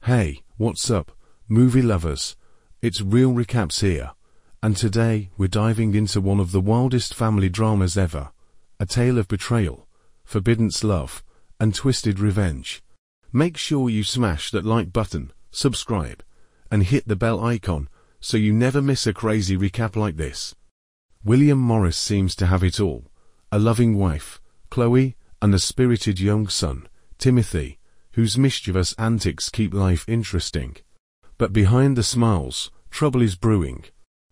Hey, what's up, movie lovers? It's Real Recaps here, and today we're diving into one of the wildest family dramas ever, a tale of betrayal, forbidden love, and twisted revenge. Make sure you smash that like button, subscribe, and hit the bell icon so you never miss a crazy recap like this. William Morris seems to have it all: a loving wife, Chloe, and a spirited young son, Timothy, whose mischievous antics keep life interesting. But behind the smiles, trouble is brewing.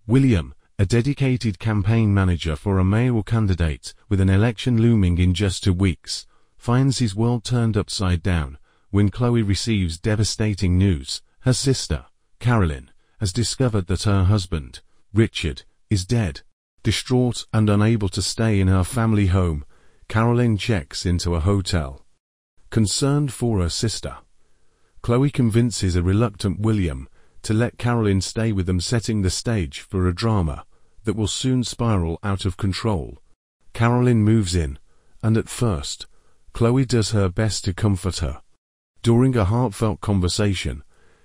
William, a dedicated campaign manager for a mayoral candidate with an election looming in just 2 weeks, finds his world turned upside down when Chloe receives devastating news. Her sister, Carolyn, has discovered that her husband, Richard, is dead. Distraught and unable to stay in her family home, Carolyn checks into a hotel. Concerned for her sister, Chloe convinces a reluctant William to let Carolyn stay with them, setting the stage for a drama that will soon spiral out of control. Carolyn moves in, and at first, Chloe does her best to comfort her. During a heartfelt conversation,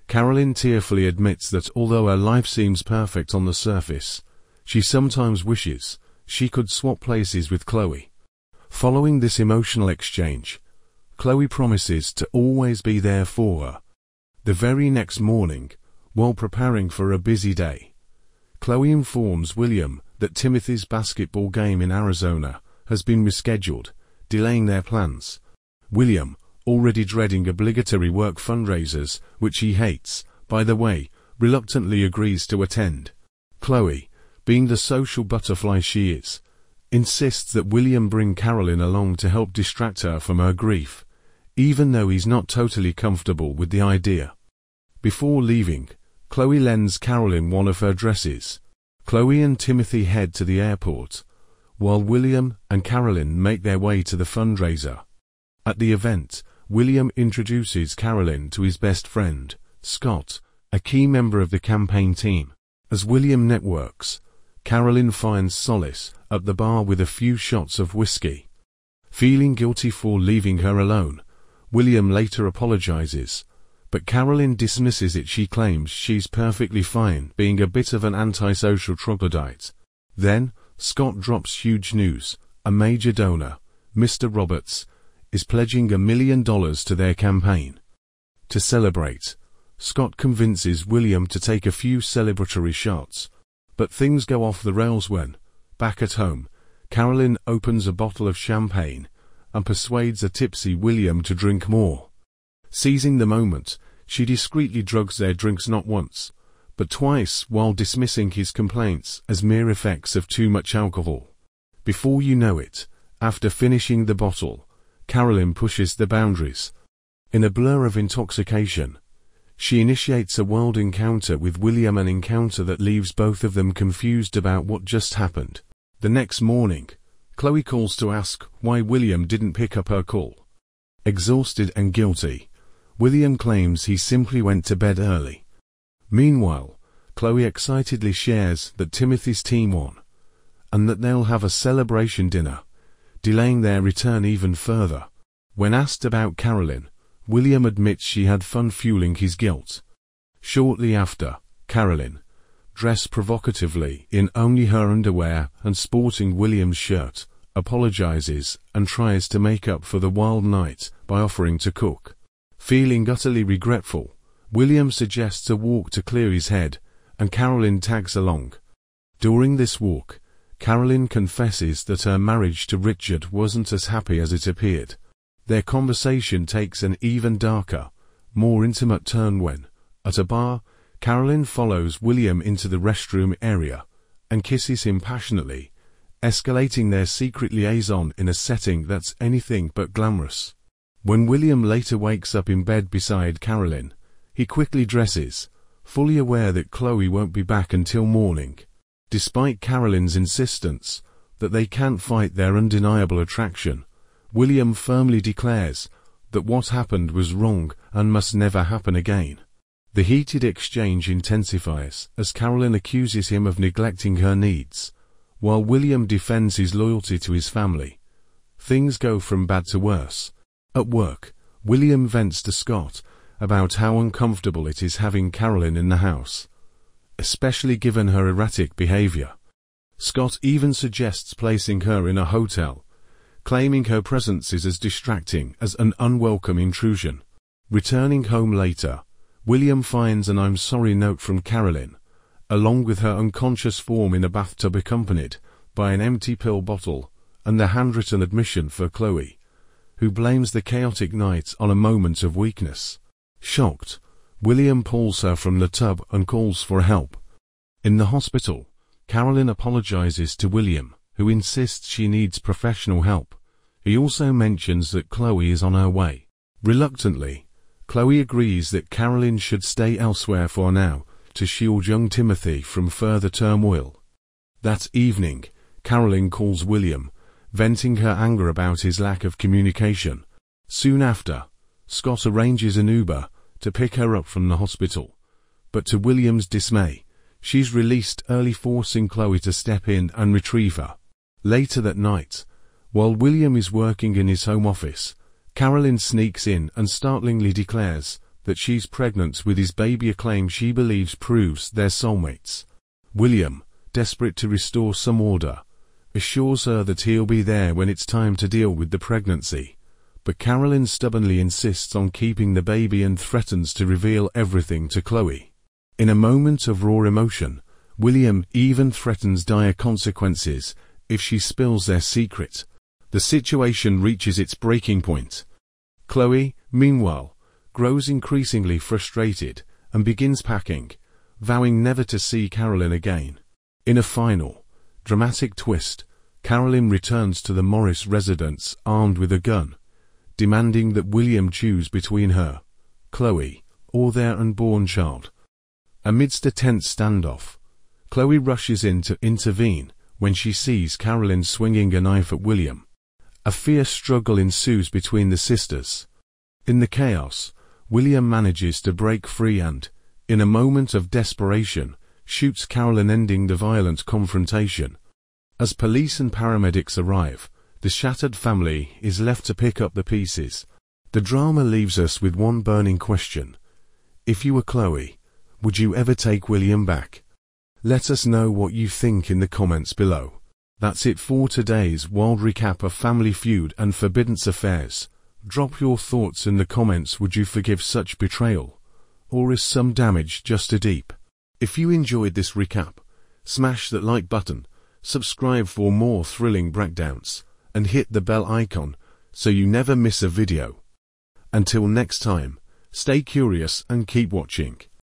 Carolyn tearfully admits that although her life seems perfect on the surface, she sometimes wishes she could swap places with Chloe. Following this emotional exchange, Chloe promises to always be there for her. The very next morning, while preparing for a busy day, Chloe informs William that Timothy's basketball game in Arizona has been rescheduled, delaying their plans. William, already dreading obligatory work fundraisers, which he hates, by the way, reluctantly agrees to attend. Chloe, being the social butterfly she is, insists that William bring Carolyn along to help distract her from her grief, even though he's not totally comfortable with the idea. Before leaving, Chloe lends Carolyn one of her dresses. Chloe and Timothy head to the airport, while William and Carolyn make their way to the fundraiser. At the event, William introduces Carolyn to his best friend, Scott, a key member of the campaign team. As William networks, Carolyn finds solace at the bar with a few shots of whiskey. Feeling guilty for leaving her alone, William later apologizes, but Carolyn dismisses it. She claims she's perfectly fine being a bit of an antisocial troglodyte. Then, Scott drops huge news: a major donor, Mr. Roberts, is pledging $1 million to their campaign. To celebrate, Scott convinces William to take a few celebratory shots, but things go off the rails when, back at home, Carolyn opens a bottle of champagne and persuades a tipsy William to drink more. Seizing the moment, she discreetly drugs their drinks not once, but twice, while dismissing his complaints as mere effects of too much alcohol. Before you know it, after finishing the bottle, Carolyn pushes the boundaries. In a blur of intoxication, she initiates a wild encounter with William, an encounter that leaves both of them confused about what just happened. The next morning, Chloe calls to ask why William didn't pick up her call. Exhausted and guilty, William claims he simply went to bed early. Meanwhile, Chloe excitedly shares that Timothy's team won, and that they'll have a celebration dinner, delaying their return even further. When asked about Carolyn, William admits she had fun fueling his guilt. Shortly after, Carolyn, dressed provocatively in only her underwear and sporting William's shirt, apologizes and tries to make up for the wild night by offering to cook. Feeling utterly regretful, William suggests a walk to clear his head, and Carolyn tags along. During this walk, Carolyn confesses that her marriage to Richard wasn't as happy as it appeared. Their conversation takes an even darker, more intimate turn when, at a bar, Carolyn follows William into the restroom area and kisses him passionately, escalating their secret liaison in a setting that's anything but glamorous. When William later wakes up in bed beside Carolyn, he quickly dresses, fully aware that Chloe won't be back until morning. Despite Carolyn's insistence that they can't fight their undeniable attraction, William firmly declares that what happened was wrong and must never happen again. The heated exchange intensifies as Carolyn accuses him of neglecting her needs, while William defends his loyalty to his family. Things go from bad to worse. At work, William vents to Scott about how uncomfortable it is having Carolyn in the house, especially given her erratic behavior. Scott even suggests placing her in a hotel, claiming her presence is as distracting as an unwelcome intrusion. Returning home later, William finds an "I'm sorry" note from Carolyn, along with her unconscious form in a bathtub accompanied by an empty pill bottle and the handwritten admission for Chloe, who blames the chaotic night on a moment of weakness. Shocked, William pulls her from the tub and calls for help. In the hospital, Carolyn apologizes to William, who insists she needs professional help. He also mentions that Chloe is on her way. Reluctantly, Chloe agrees that Carolyn should stay elsewhere for now to shield young Timothy from further turmoil. That evening, Carolyn calls William, venting her anger about his lack of communication. Soon after, Scott arranges an Uber to pick her up from the hospital, but to William's dismay, she's released early, forcing Chloe to step in and retrieve her. Later that night, while William is working in his home office, Carolyn sneaks in and startlingly declares that she's pregnant with his baby, a claim she believes proves they're soulmates. William, desperate to restore some order, assures her that he'll be there when it's time to deal with the pregnancy, but Carolyn stubbornly insists on keeping the baby and threatens to reveal everything to Chloe. In a moment of raw emotion, William even threatens dire consequences if she spills their secret. The situation reaches its breaking point. Chloe, meanwhile, grows increasingly frustrated and begins packing, vowing never to see Carolyn again. In a final, dramatic twist, Carolyn returns to the Morris residence armed with a gun, demanding that William choose between her, Chloe, or their unborn child. Amidst a tense standoff, Chloe rushes in to intervene when she sees Carolyn swinging a knife at William. A fierce struggle ensues between the sisters. In the chaos, William manages to break free and, in a moment of desperation, shoots Carolyn, ending the violent confrontation. As police and paramedics arrive, the shattered family is left to pick up the pieces. The drama leaves us with one burning question. If you were Chloe, would you ever take William back? Let us know what you think in the comments below. That's it for today's wild recap of Family Feud and Forbidden Affairs. Drop your thoughts in the comments. Would you forgive such betrayal? Or is some damage just too deep? If you enjoyed this recap, smash that like button, subscribe for more thrilling breakdowns, and hit the bell icon so you never miss a video. Until next time, stay curious and keep watching.